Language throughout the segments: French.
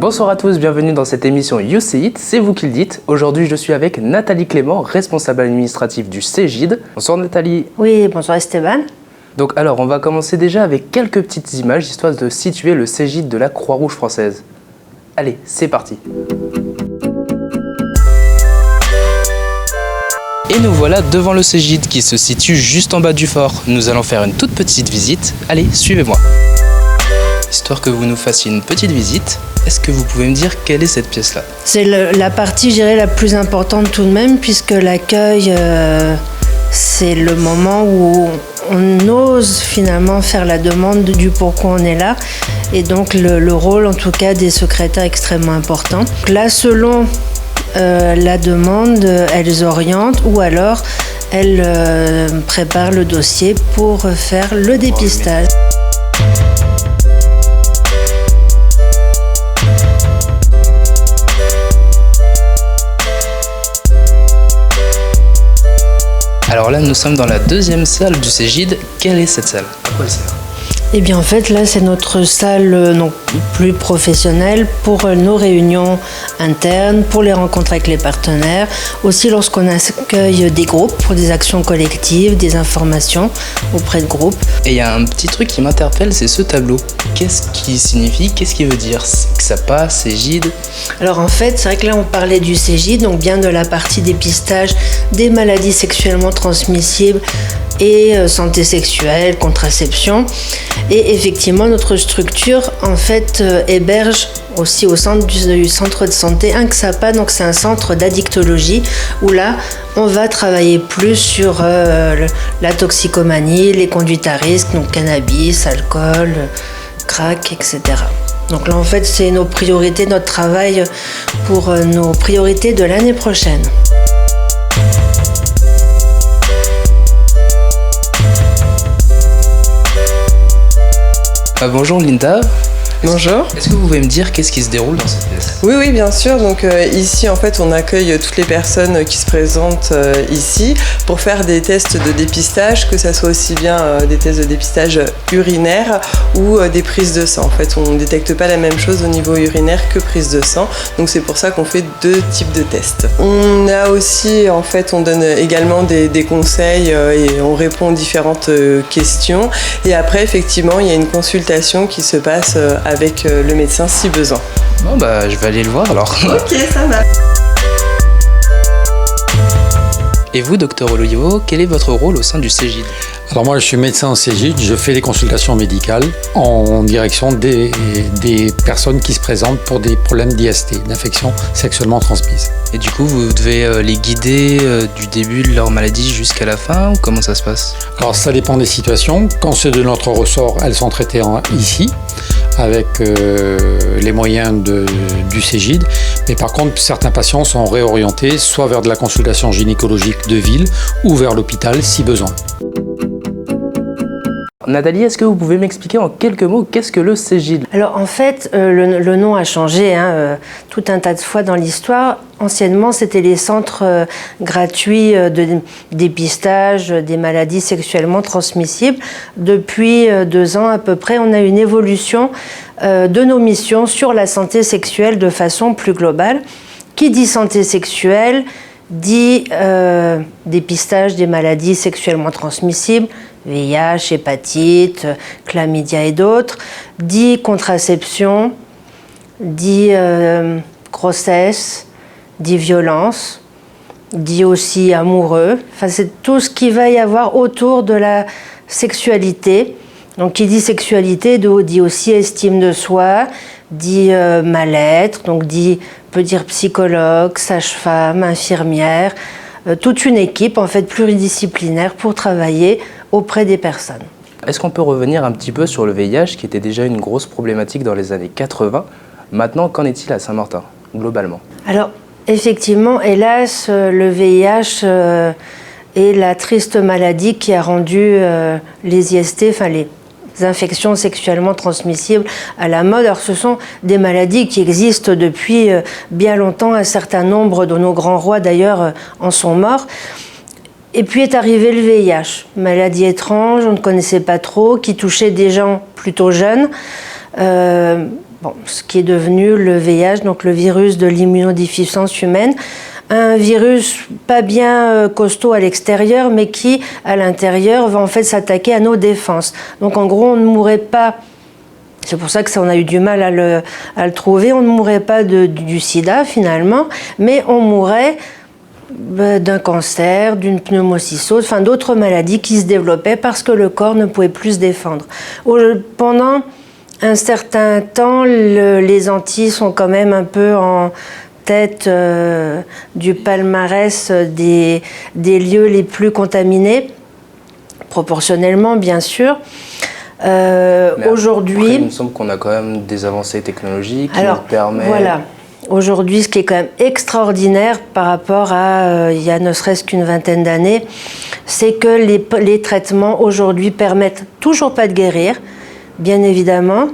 Bonsoir à tous, bienvenue dans cette émission You See It, c'est vous qui le dites. Aujourd'hui, je suis avec Nathalie Clément, responsable administrative du Cégide. Bonsoir Nathalie. Oui, bonsoir Esteban. Donc alors, on va commencer déjà avec quelques petites images, histoire de situer le Cégide de la Croix-Rouge française. Allez, c'est parti. Et nous voilà devant le Cégide qui se situe juste en bas du fort. Nous allons faire une toute petite visite. Allez, suivez-moi. Histoire que vous nous fassiez une petite visite, est-ce que vous pouvez me dire quelle est cette pièce-là? C'est la partie, je dirais, la plus importante tout de même, puisque l'accueil, c'est le moment où on ose finalement faire la demande du pourquoi on est là. Et donc le rôle, en tout cas, des secrétaires est extrêmement important. Là, selon la demande, elles orientent ou alors elles préparent le dossier pour faire le dépistage. Alors là, nous sommes dans la deuxième salle du Cégide. Quelle est cette salle? À quoi elle sert? Eh bien en fait là c'est notre salle donc, plus professionnelle pour nos réunions internes, pour les rencontres avec les partenaires, aussi lorsqu'on accueille des groupes pour des actions collectives, des informations auprès de groupes. Et il y a un petit truc qui m'interpelle, c'est ce tableau. Qu'est-ce qui signifie? Qu'est-ce qui veut dire? Que ça passe, Cégide? Alors en fait c'est vrai que là on parlait du Cégide, donc bien de la partie dépistage des maladies sexuellement transmissibles et santé sexuelle, contraception. Et effectivement, notre structure, en fait, héberge aussi au centre du centre de santé un XAPA, donc c'est un centre d'addictologie, où là, on va travailler plus sur la toxicomanie, les conduites à risque, donc cannabis, alcool, crack, etc. Donc là, en fait, c'est nos priorités, notre travail pour nos priorités de l'année prochaine. Bonjour Linda. Bonjour. Est-ce que vous pouvez me dire qu'est-ce qui se déroule dans cette pièce? Oui, bien sûr. Donc ici, en fait, on accueille toutes les personnes qui se présentent ici pour faire des tests de dépistage, que ça soit aussi bien des tests de dépistage urinaire ou des prises de sang. En fait, on ne détecte pas la même chose au niveau urinaire que prise de sang. Donc c'est pour ça qu'on fait deux types de tests. On a aussi, en fait, on donne également des conseils et on répond aux différentes questions. Et après, effectivement, il y a une consultation qui se passe avec le médecin si besoin. Bon bah je vais aller le voir alors. Ok, ça va. Et vous, docteur Oloyo, quel est votre rôle au sein du Cégide? Alors moi je suis médecin au Cégide, je fais des consultations médicales en direction des personnes qui se présentent pour des problèmes d'IST, d'infections sexuellement transmises. Et du coup vous devez les guider du début de leur maladie jusqu'à la fin, ou comment ça se passe? Alors ça dépend des situations, quand c'est de notre ressort, elles sont traitées ici, avec les moyens du Cégide. Mais par contre, certains patients sont réorientés soit vers de la consultation gynécologique de ville ou vers l'hôpital si besoin. Nathalie, est-ce que vous pouvez m'expliquer en quelques mots qu'est-ce que le Cégide? Alors en fait, le nom a changé tout un tas de fois dans l'histoire. Anciennement, c'était les centres gratuits de dépistage des maladies sexuellement transmissibles. Depuis 2 ans à peu près, on a une évolution de nos missions sur la santé sexuelle de façon plus globale. Qui dit santé sexuelle dit dépistage des maladies sexuellement transmissibles, VIH, hépatite, chlamydia et d'autres, dit contraception, dit grossesse, dit violence, dit aussi amoureux. Enfin, c'est tout ce qu'il va y avoir autour de la sexualité. Donc, qui dit sexualité dit aussi estime de soi, dit mal-être, donc peut dire psychologue, sage-femme, infirmière, toute une équipe en fait pluridisciplinaire pour travailler auprès des personnes. Est-ce qu'on peut revenir un petit peu sur le VIH qui était déjà une grosse problématique dans les années 80? Maintenant, qu'en est-il à Saint-Martin, globalement? Alors, effectivement, hélas, le VIH est la triste maladie qui a rendu les IST, enfin infections sexuellement transmissibles à la mode. Alors ce sont des maladies qui existent depuis bien longtemps. Un certain nombre de nos grands rois d'ailleurs en sont morts. Et puis est arrivé le VIH, maladie étrange, on ne connaissait pas trop, qui touchait des gens plutôt jeunes. Ce qui est devenu le VIH, donc le virus de l'immunodéficience humaine. Un virus pas bien costaud à l'extérieur, mais qui, à l'intérieur, va en fait s'attaquer à nos défenses. Donc en gros, on ne mourrait pas, c'est pour ça que on a eu du mal à le trouver, on ne mourrait pas du sida finalement, mais on mourrait d'un cancer, d'une pneumocystose, enfin d'autres maladies qui se développaient parce que le corps ne pouvait plus se défendre. Pendant un certain temps, les Antilles sont quand même un peu en tête du palmarès des lieux les plus contaminés, proportionnellement bien sûr. Aujourd'hui, il me semble qu'on a quand même des avancées technologiques qui nous permettent... Voilà. Aujourd'hui, ce qui est quand même extraordinaire par rapport à il y a ne serait-ce qu'une vingtaine d'années, c'est que les traitements aujourd'hui permettent toujours pas de guérir, bien évidemment,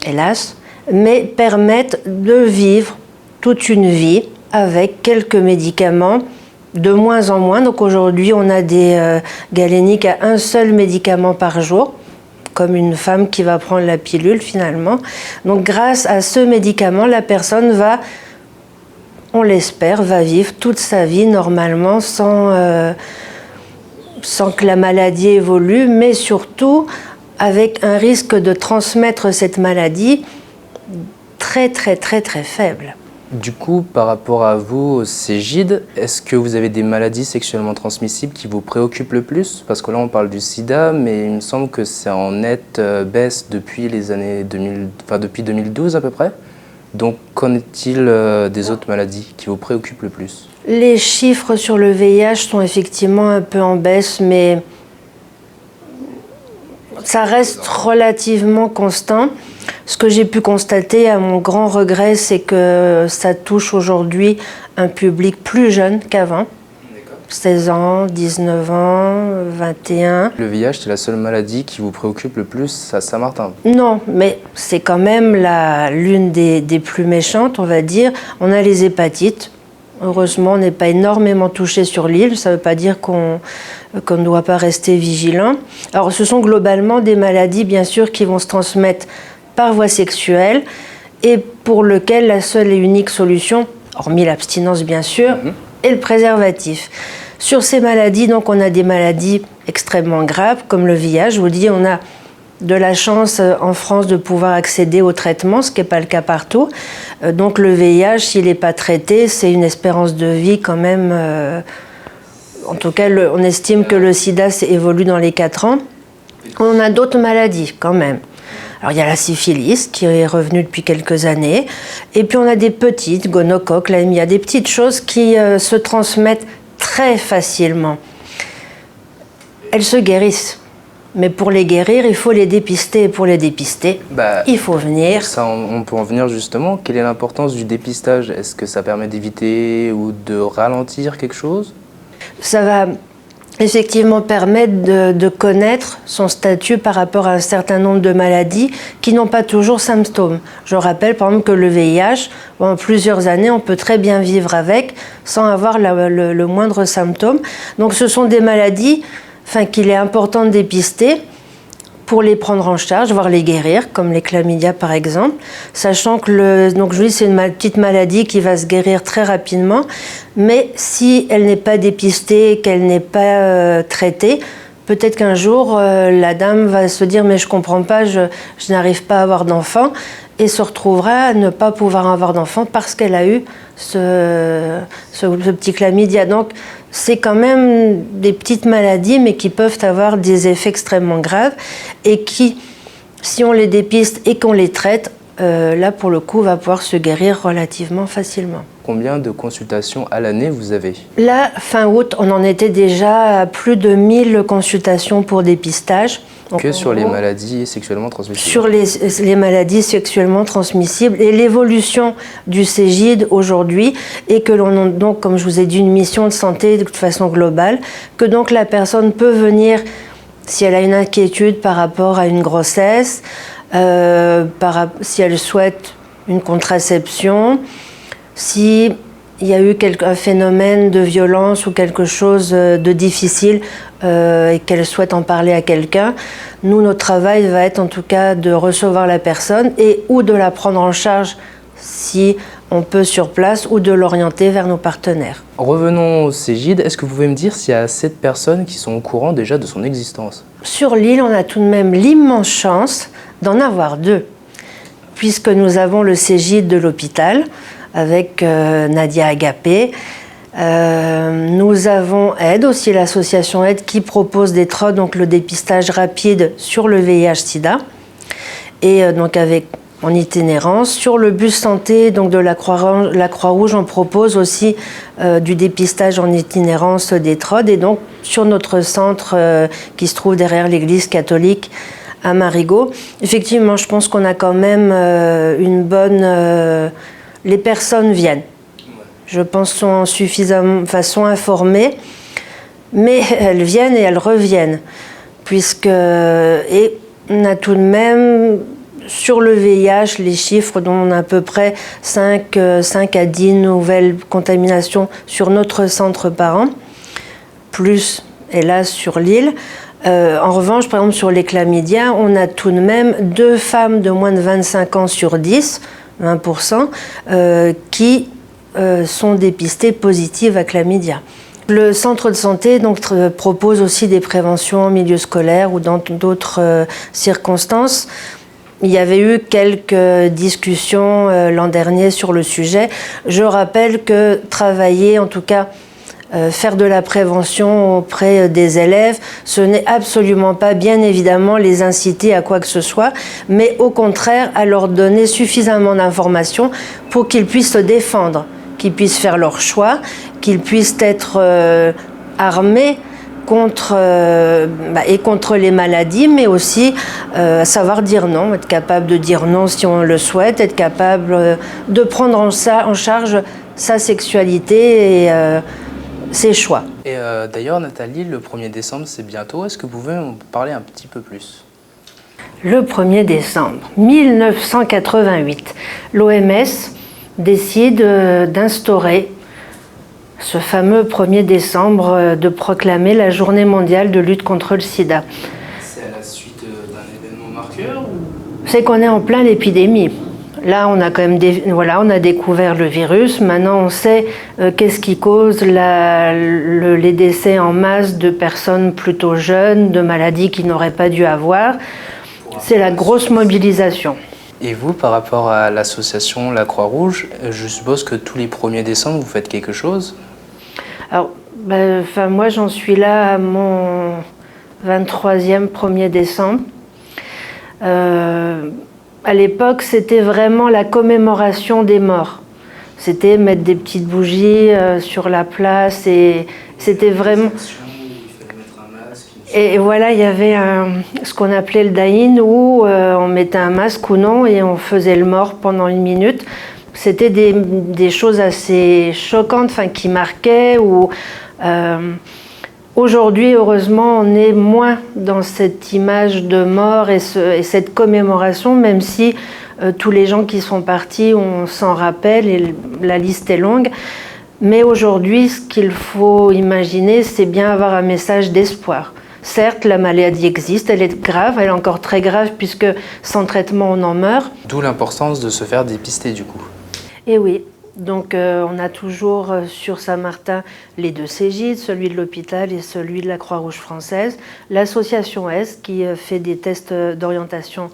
hélas, mais permettent de vivre toute une vie avec quelques médicaments, de moins en moins. Donc aujourd'hui, on a des galéniques à un seul médicament par jour, comme une femme qui va prendre la pilule finalement. Donc grâce à ce médicament, la personne va, on l'espère, va vivre toute sa vie normalement sans que la maladie évolue, mais surtout avec un risque de transmettre cette maladie très très très très faible. Du coup, par rapport à vous, au Cégide, est-ce que vous avez des maladies sexuellement transmissibles qui vous préoccupent le plus? Parce que là, on parle du sida, mais il me semble que c'est en nette baisse depuis les années 2000, depuis 2012 à peu près. Donc, qu'en est-il des autres maladies qui vous préoccupent le plus? Les chiffres sur le VIH sont effectivement un peu en baisse, mais ça reste relativement constant. Ce que j'ai pu constater, à mon grand regret, c'est que ça touche aujourd'hui un public plus jeune qu'avant. 16 ans, 19 ans, 21. Le VIH, c'est la seule maladie qui vous préoccupe le plus à Saint-Martin? Non, mais c'est quand même l'une des plus méchantes, on va dire. On a les hépatites. Heureusement, on n'est pas énormément touché sur l'île. Ça ne veut pas dire qu'on ne doit pas rester vigilant. Alors, ce sont globalement des maladies, bien sûr, qui vont se transmettre par voie sexuelle et pour lequel la seule et unique solution, hormis l'abstinence bien sûr, est le préservatif. Sur ces maladies, donc, on a des maladies extrêmement graves comme le VIH. Je vous dis, on a de la chance en France de pouvoir accéder au traitement, ce qui n'est pas le cas partout. Donc le VIH, s'il n'est pas traité, c'est une espérance de vie quand même... en tout cas, on estime que le sida évolue dans les 4 ans. On a d'autres maladies quand même. Alors il y a la syphilis qui est revenue depuis quelques années. Et puis on a des petites, gonocoques, il y a des petites choses qui se transmettent très facilement. Elles se guérissent. Mais pour les guérir, il faut les dépister. Et pour les dépister, il faut venir. Ça, on peut en venir justement. Quelle est l'importance du dépistage? Est-ce que ça permet d'éviter ou de ralentir quelque chose? Ça va effectivement permettre de connaître son statut par rapport à un certain nombre de maladies qui n'ont pas toujours symptômes. Je rappelle par exemple que le VIH, en plusieurs années, on peut très bien vivre avec sans avoir le moindre symptôme. Donc ce sont des maladies qu'il est important de dépister pour les prendre en charge, voire les guérir, comme les chlamydia par exemple, sachant que donc je dis c'est une petite maladie qui va se guérir très rapidement, mais si elle n'est pas dépistée, qu'elle n'est pas traitée, peut-être qu'un jour la dame va se dire mais je comprends pas, je n'arrive pas à avoir d'enfant, et se retrouvera à ne pas pouvoir avoir d'enfant parce qu'elle a eu ce petit chlamydia. Donc c'est quand même des petites maladies, mais qui peuvent avoir des effets extrêmement graves et qui, si on les dépiste et qu'on les traite, là pour le coup, va pouvoir se guérir relativement facilement. Combien de consultations à l'année vous avez? Là, fin août, on en était déjà à plus de 1000 consultations pour dépistage. Donc, sur les maladies sexuellement transmissibles? Sur les maladies sexuellement transmissibles et l'évolution du Cégide aujourd'hui, et que l'on a donc, comme je vous ai dit, une mission de santé de façon globale, que donc la personne peut venir Si elle a une inquiétude par rapport à une grossesse, si elle souhaite une contraception, si il y a eu un phénomène de violence ou quelque chose de difficile et qu'elle souhaite en parler à quelqu'un, nous, notre travail va être en tout cas de recevoir la personne et ou de la prendre en charge si on peut sur place ou de l'orienter vers nos partenaires. Revenons au Cégide, est-ce que vous pouvez me dire s'il y a assez de personnes qui sont au courant déjà de son existence? Sur l'île, on a tout de même l'immense chance d'en avoir deux, puisque nous avons le Cégide de l'hôpital, avec Nadia Agapé. Nous avons AIDE, aussi l'association AIDE, qui propose des TROD, donc le dépistage rapide sur le VIH-Sida, et donc en itinérance. Sur le bus santé donc de la Croix-Rouge, on propose aussi du dépistage en itinérance des TROD, et donc sur notre centre qui se trouve derrière l'église catholique à Marigot. Effectivement, je pense qu'on a quand même une bonne... les personnes viennent. Je pense sont suffisamment, sont informées, mais elles viennent et elles reviennent. Et on a tout de même, sur le VIH, les chiffres dont on a à peu près 5 à 10 nouvelles contaminations sur notre centre par an, plus, hélas, sur l'île. En revanche, par exemple, sur les chlamydia, on a tout de même 2 femmes de moins de 25 ans sur 10, 20%, qui sont dépistées positives à chlamydia. Le centre de santé donc, propose aussi des préventions en milieu scolaire ou dans d'autres circonstances. Il y avait eu quelques discussions l'an dernier sur le sujet. Je rappelle que travailler, en tout cas, faire de la prévention auprès des élèves, ce n'est absolument pas, bien évidemment, les inciter à quoi que ce soit, mais au contraire, à leur donner suffisamment d'informations pour qu'ils puissent se défendre, qu'ils puissent faire leur choix, qu'ils puissent être armés contre les maladies, mais aussi savoir dire non, être capable de dire non si on le souhaite, être capable de prendre en charge sa sexualité et ses choix. Et d'ailleurs, Nathalie, le 1er décembre, c'est bientôt. Est-ce que vous pouvez en parler un petit peu plus? Le 1er décembre 1988, l'OMS décide d'instaurer ce fameux 1er décembre, de proclamer la journée mondiale de lutte contre le sida. C'est à la suite d'un événement marqueur ou... C'est qu'on est en plein l'épidémie. Là, on a quand même on a découvert le virus. Maintenant, on sait qu'est-ce qui cause les décès en masse de personnes plutôt jeunes, de maladies qu'ils n'auraient pas dû avoir. C'est la grosse mobilisation. Et vous, par rapport à l'association La Croix-Rouge, je suppose que tous les 1er décembre, vous faites quelque chose? Alors, moi, j'en suis là à mon 23e 1er décembre. À l'époque, c'était vraiment la commémoration des morts. C'était mettre des petites bougies sur la place et c'était vraiment... Et voilà, il y avait ce qu'on appelait le daïn où on mettait un masque ou non et on faisait le mort pendant 1 minute. C'était des choses assez choquantes, qui marquaient. Aujourd'hui, heureusement, on est moins dans cette image de mort et cette commémoration, même si tous les gens qui sont partis, on s'en rappelle et la liste est longue. Mais aujourd'hui, ce qu'il faut imaginer, c'est bien avoir un message d'espoir. Certes, la maladie existe, elle est grave, elle est encore très grave puisque sans traitement, on en meurt. D'où l'importance de se faire dépister du coup. Et oui. Donc on a toujours sur Saint-Martin les 2 Cégides, celui de l'hôpital et celui de la Croix-Rouge française, l'association S qui fait des tests d'orientation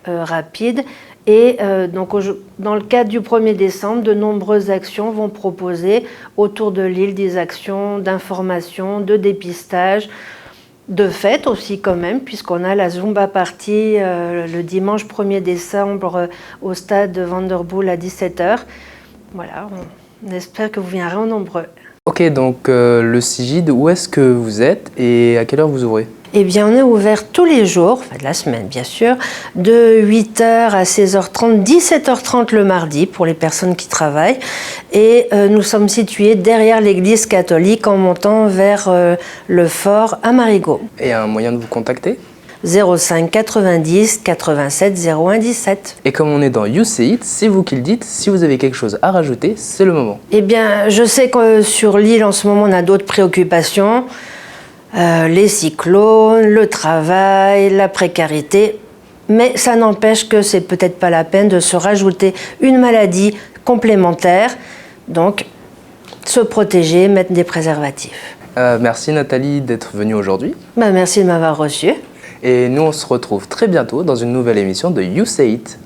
rapide. Et donc dans le cadre du 1er décembre, de nombreuses actions vont proposer autour de l'île des actions d'information, de dépistage, de fête aussi quand même, puisqu'on a la Zumba Party le dimanche 1er décembre au stade Vanderboel à 17h. Voilà, on espère que vous viendrez en nombreux. Ok, donc le Cégide, où est-ce que vous êtes et à quelle heure vous ouvrez? Eh bien, on est ouvert tous les jours, enfin de la semaine bien sûr, de 8h à 16h30, 17h30 le mardi pour les personnes qui travaillent. Et nous sommes situés derrière l'église catholique en montant vers le fort à Marigot. Et un moyen de vous contacter? 05 90 87 01 17. Et comme on est dans You Say It, c'est vous qui le dites, si vous avez quelque chose à rajouter, c'est le moment. Eh bien, je sais que sur l'île en ce moment on a d'autres préoccupations. Les cyclones, le travail, la précarité. Mais ça n'empêche que c'est peut-être pas la peine de se rajouter une maladie complémentaire. Donc, se protéger, mettre des préservatifs. Merci Nathalie d'être venue aujourd'hui. Merci de m'avoir reçu. Et nous on se retrouve très bientôt dans une nouvelle émission de You Say It.